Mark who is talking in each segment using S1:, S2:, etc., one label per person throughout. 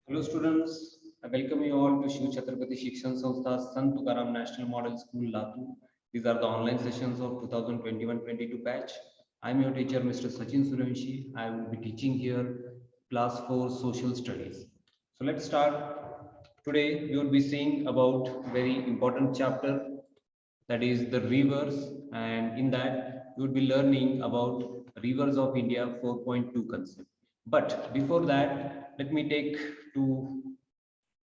S1: Hello students, I welcome you all to Shiv Chhatrapati Shikshan Sanstha Sant Tukaram National Model School Latur. These are the online sessions of 2021-22 batch. I am your teacher Mr. Sachin Suryanshi. I will be teaching here class 4 social studies. So let's start. Today we will be seeing about very important chapter, that is the rivers, and in that we would be learning about rivers of India 4.2 concept. But before that, let me take to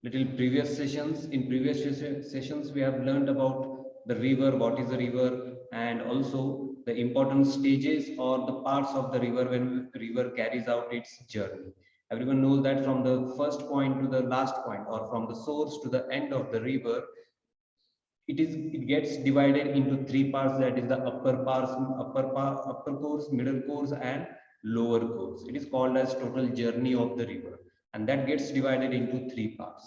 S1: little previous sessions. In previous sessions, we have learned about the river, what is the river, and also the important stages or the parts of the river when river carries out its journey. Everyone knows that from the first point to the last point, or from the source to the end of the river, it gets divided into three parts, that is the upper course, middle course, and lower course. It is called as total journey of the river, and that gets divided into three parts.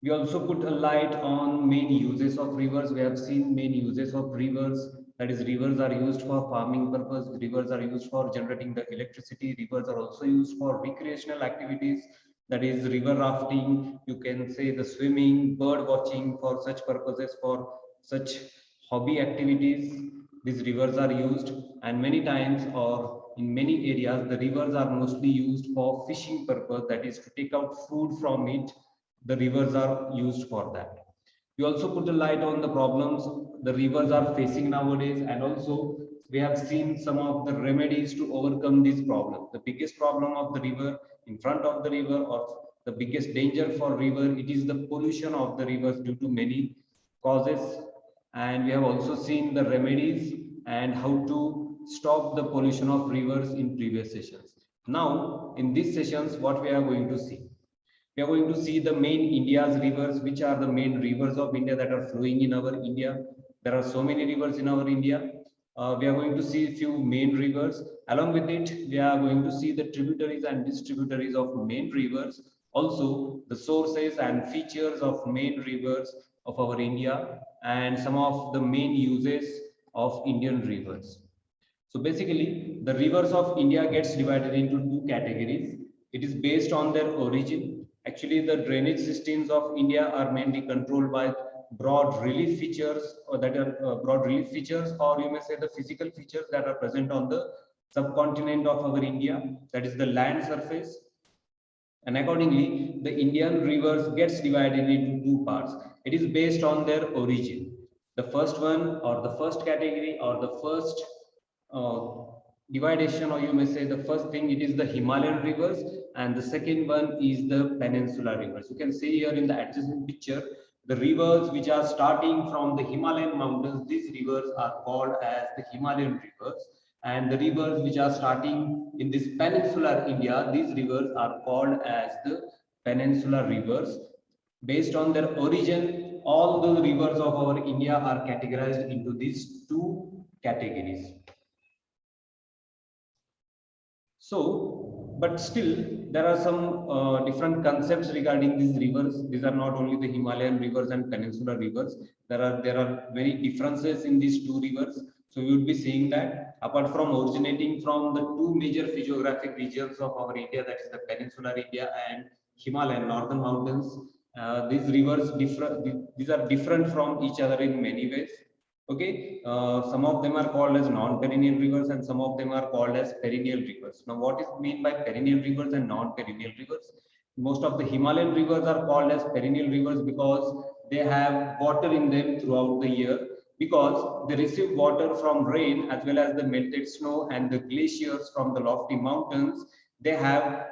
S1: We also put a light on main uses of rivers. We have seen main uses of rivers, that is rivers are used for farming purpose, rivers are used for generating the electricity, rivers are also used for recreational activities, that is river rafting, you can say the swimming, bird watching, for such purposes, for such hobby activities these rivers are used. And many times, or in many areas, the rivers are mostly used for fishing purpose, that is to take out food from it. The rivers are used for that. We also put a light on the problems the rivers are facing nowadays, and also we have seen some of the remedies to overcome these problems. The biggest problem of the river, in front of the river, or the biggest danger for river, it is the pollution of the rivers due to many causes. And we have also seen the remedies and how to stop the pollution of rivers in previous sessions. Now in these sessions, what we are going to see, we are going to see the main India's rivers, which are the main rivers of India that are flowing in our India. There are so many rivers in our India. We are going to see a few main rivers. Along with it, we are going to see the tributaries and distributaries of main rivers. Also, the sources and features of main rivers of our India, and some of the main uses of Indian rivers. So basically, the rivers of India gets divided into two categories. It is based on their origin. Actually, the drainage systems of India are mainly controlled by broad relief features, or that are broad relief features, or you may say the physical features that are present on the subcontinent of our India, that is the land surface. And accordingly, the Indian rivers gets divided into two parts. It is based on their origin. The first one, or the first category, or the first uh, dividation, or you may say the first thing, it is the Himalayan rivers, and the second one is the peninsular rivers. You can see here in the adjacent picture the rivers which are starting from the Himalayan mountains. These rivers are called as the Himalayan rivers, and the rivers which are starting in this peninsular India, these rivers are called as the peninsular rivers. Based on their origin, all the rivers of our India are categorized into these two categories. So, but still, there are some different concepts regarding these rivers. These are not only the Himalayan rivers and peninsular rivers. There are many differences in these two rivers. So we would be seeing that apart from originating from the two major physiographic regions of our India, that is the peninsular India and Himalayan northern mountains, these rivers these are different from each other in many ways. Okay, some of them are called as non-perennial rivers, and some of them are called as perennial rivers. Now, what is mean by perennial rivers and non-perennial rivers? Most of the Himalayan rivers are called as perennial rivers because they have water in them throughout the year, because they receive water from rain as well as the melted snow and the glaciers from the lofty mountains. They have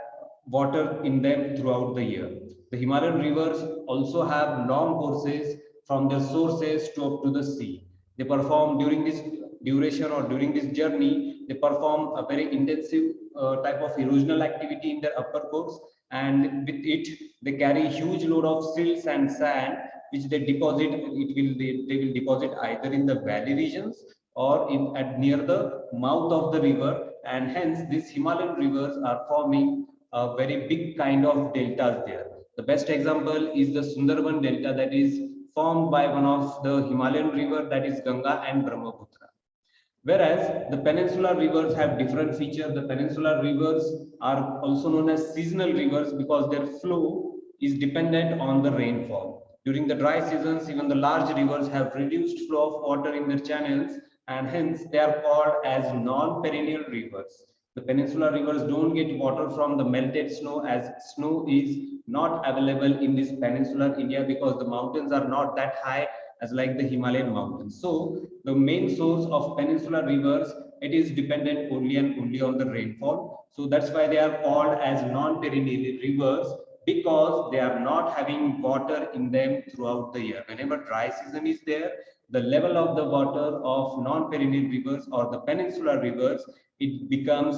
S1: water in them throughout the year. The Himalayan rivers also have long courses from their sources to up to the sea. They perform during this duration, or during this journey, they perform a very intensive type of erosional activity in their upper course, and with it they carry huge load of silts and sand, which they deposit. They will deposit either in the valley regions or in at near the mouth of the river, and hence these Himalayan rivers are forming a very big kind of deltas there. The best example is the Sundarban Delta, that is formed by one of the Himalayan river, that is Ganga and Brahmaputra. Whereas the peninsular rivers have different features. The peninsular rivers are also known as seasonal rivers because their flow is dependent on the rainfall. During the dry seasons, even the large rivers have reduced flow of water in their channels, and hence they are called as non-perennial rivers. The peninsular rivers don't get water from the melted snow, as snow is not available in this peninsular India because the mountains are not that high as like the Himalayan mountains. So the main source of peninsular rivers, it is dependent only and only on the rainfall. So that's why they are called as non-perennial rivers, because they are not having water in them throughout the year. Whenever dry season is there, the level of the water of non-perennial rivers or the peninsular rivers, it becomes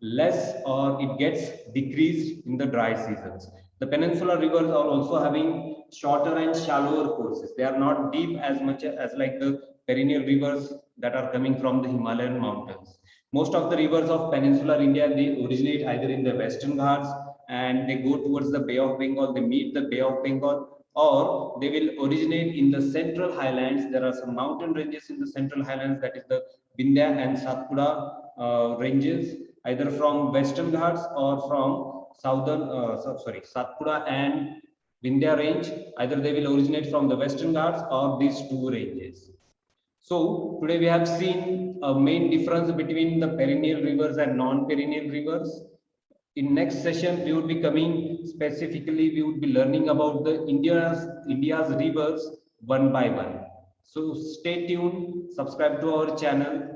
S1: less or it gets decreased in the dry seasons. The peninsular rivers are also having shorter and shallower courses. They are not deep as much as like the perennial rivers that are coming from the Himalayan mountains. Most of the rivers of peninsular India, they originate either in the Western Ghats and they go towards the Bay of Bengal, they meet the Bay of Bengal, or they will originate in the central highlands. There are some mountain ranges in the central highlands, that is the Vindhya and Satpura ranges, either from Western Ghats or from southern, Satpura and Vindhya range. Either they will originate from the Western Ghats or these two ranges. So today we have seen a main difference between the perennial rivers and non-perennial rivers. In next session, we would be coming specifically, we would be learning about the India's rivers one by one. So stay tuned, subscribe to our channel.